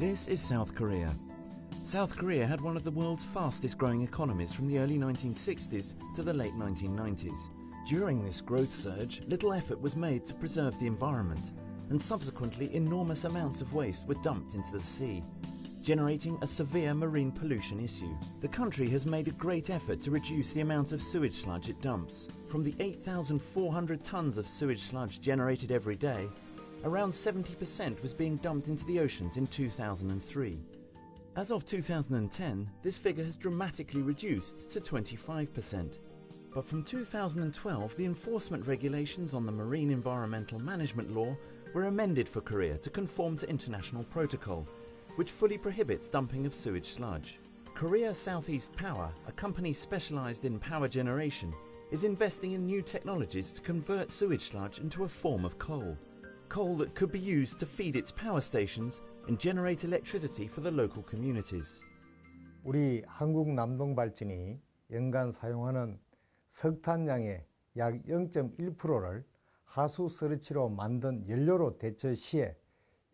This is South Korea. South Korea had one of the world's fastest growing economies from the early 1960s to the late 1990s. During this growth surge, little effort was made to preserve the environment, and subsequently enormous amounts of waste were dumped into the sea, generating a severe marine pollution issue. The country has made a great effort to reduce the amount of sewage sludge it dumps. From the 8,400 tons of sewage sludge generated every day, around 70% was being dumped into the oceans in 2003. As of 2010, this figure has dramatically reduced to 25%. But from 2012, the enforcement regulations on the Marine Environmental Management Law were amended for Korea to conform to international protocol, which fully prohibits dumping of sewage sludge. Korea Southeast Power, a company specialized in power generation, is investing in new technologies to convert sewage sludge into a form of coal that could be used to feed its power stations and generate electricity for the local communities. 우리 한국 남동발전이 연간 사용하는 석탄량의 약 0.1%를 하수 스러치로 만든 연료로 대처 시에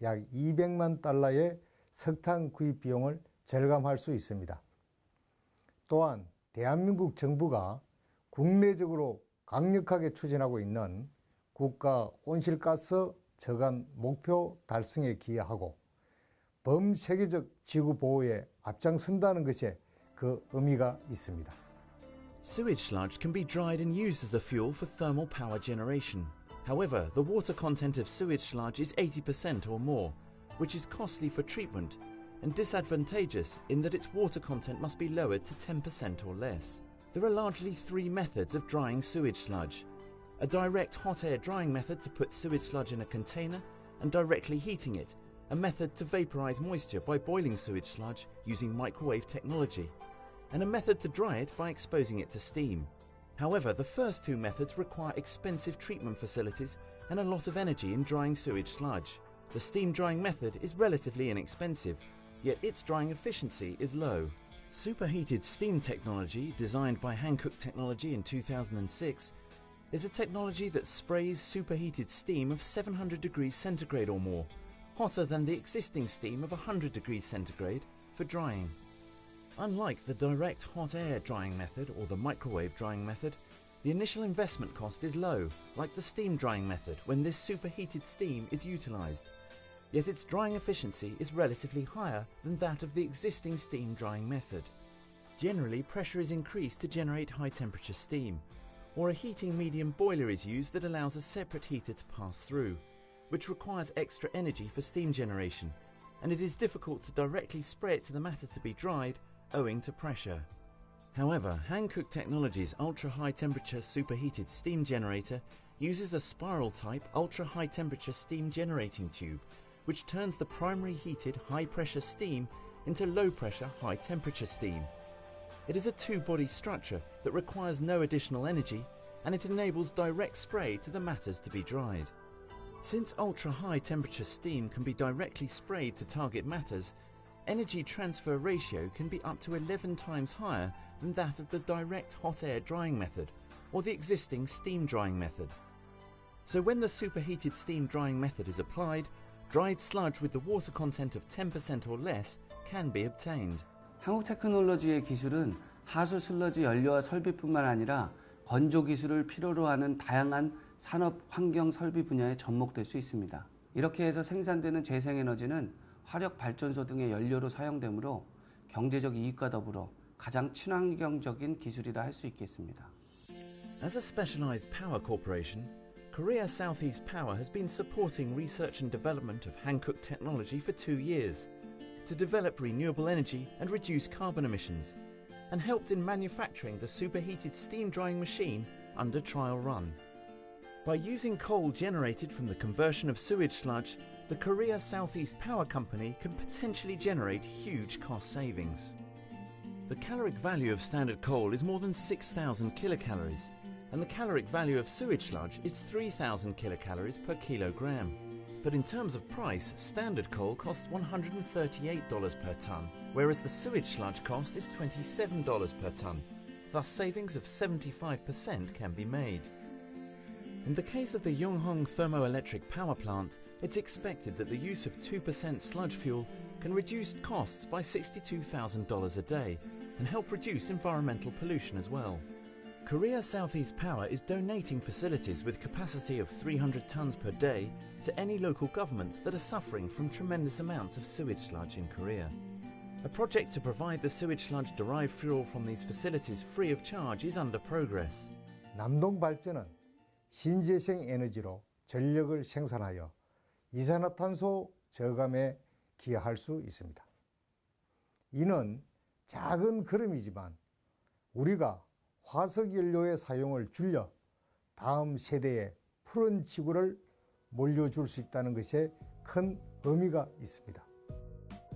약 200만 달러의 석탄 구입 비용을 절감할 수 있습니다. 또한 대한민국 정부가 국내적으로 강력하게 추진하고 있는 국가 온실가스 저감 목표 달성에 기여하고 범세계적 지구 보호에 앞장선다는 것에 그 의미가 있습니다. Sewage sludge can be dried and used as a fuel for thermal power generation. However, the water content of sewage sludge is 80% or more, which is costly for treatment and disadvantageous in that its water content must be lowered to 10% or less. There are largely three methods of drying sewage sludge: a direct hot air drying method to put sewage sludge in a container and directly heating it, a method to vaporize moisture by boiling sewage sludge using microwave technology, and a method to dry it by exposing it to steam. However, the first two methods require expensive treatment facilities and a lot of energy in drying sewage sludge. The steam drying method is relatively inexpensive, yet its drying efficiency is low. Superheated steam technology, designed by Hankook Technology in 2006, is a technology that sprays superheated steam of 700 degrees centigrade or more, hotter than the existing steam of 100 degrees centigrade, for drying. Unlike the direct hot air drying method or the microwave drying method, the initial investment cost is low, like the steam drying method when this superheated steam is utilized. Yet its drying efficiency is relatively higher than that of the existing steam drying method. Generally, pressure is increased to generate high temperature steam, or a heating medium boiler is used that allows a separate heater to pass through, which requires extra energy for steam generation, and it is difficult to directly spray it to the matter to be dried owing to pressure. However, Hankook Technology's ultra-high temperature superheated steam generator uses a spiral-type ultra-high temperature steam generating tube, which turns the primary heated high-pressure steam into low-pressure high-temperature steam. It is a two-body structure that requires no additional energy, and it enables direct spray to the matters to be dried. Since ultra-high temperature steam can be directly sprayed to target matters, energy transfer ratio can be up to 11 times higher than that of the direct hot air drying method or the existing steam drying method. So when the superheated steam drying method is applied, dried sludge with the water content of 10% or less can be obtained. 한국 테크놀로지의 기술은 하수 슬러지 연료와 설비뿐만 아니라 건조 기술을 필요로 하는 다양한 산업 환경 설비 분야에 접목될 수 있습니다. 이렇게 해서 생산되는 재생에너지는 화력 발전소 등의 연료로 사용되므로 경제적 이익과 더불어 가장 친환경적인 기술이라 할 수 있겠습니다. As a specialized power corporation, Korea Southeast Power has been supporting research and development of Hankook technology for 2 years to develop renewable energy and reduce carbon emissions, and helped in manufacturing the superheated steam drying machine under trial run. By using coal generated from the conversion of sewage sludge, the Korea Southeast Power Company can potentially generate huge cost savings. The caloric value of standard coal is more than 6,000 kilocalories, and the caloric value of sewage sludge is 3,000 kilocalories per kilogram. But in terms of price, standard coal costs $138 per tonne, whereas the sewage sludge cost is $27 per tonne. Thus savings of 75% can be made. In the case of the Yonghong thermoelectric power plant, it's expected that the use of 2% sludge fuel can reduce costs by $62,000 a day and help reduce environmental pollution as well. Korea Southeast Power is donating facilities with capacity of 300 tons per day to any local governments that are suffering from tremendous amounts of sewage sludge in Korea. A project to provide the sewage sludge derived fuel from these facilities free of charge is under progress. 남동발전은 신재생 에너지로 전력을 생산하여 이산화탄소 저감에 기여할 수 있습니다. 이는 작은 걸음이지만 우리가 화석연료의 사용을 줄여 다음 세대에 푸른 지구를 물려줄 수 있다는 것에 큰 의미가 있습니다.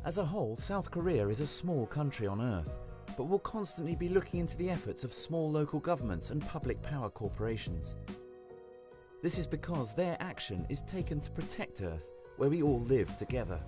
As a whole, South Korea is a small country on Earth, but will constantly be looking into the efforts of small local governments and public power corporations. This is because their action is taken to protect Earth, where we all live together.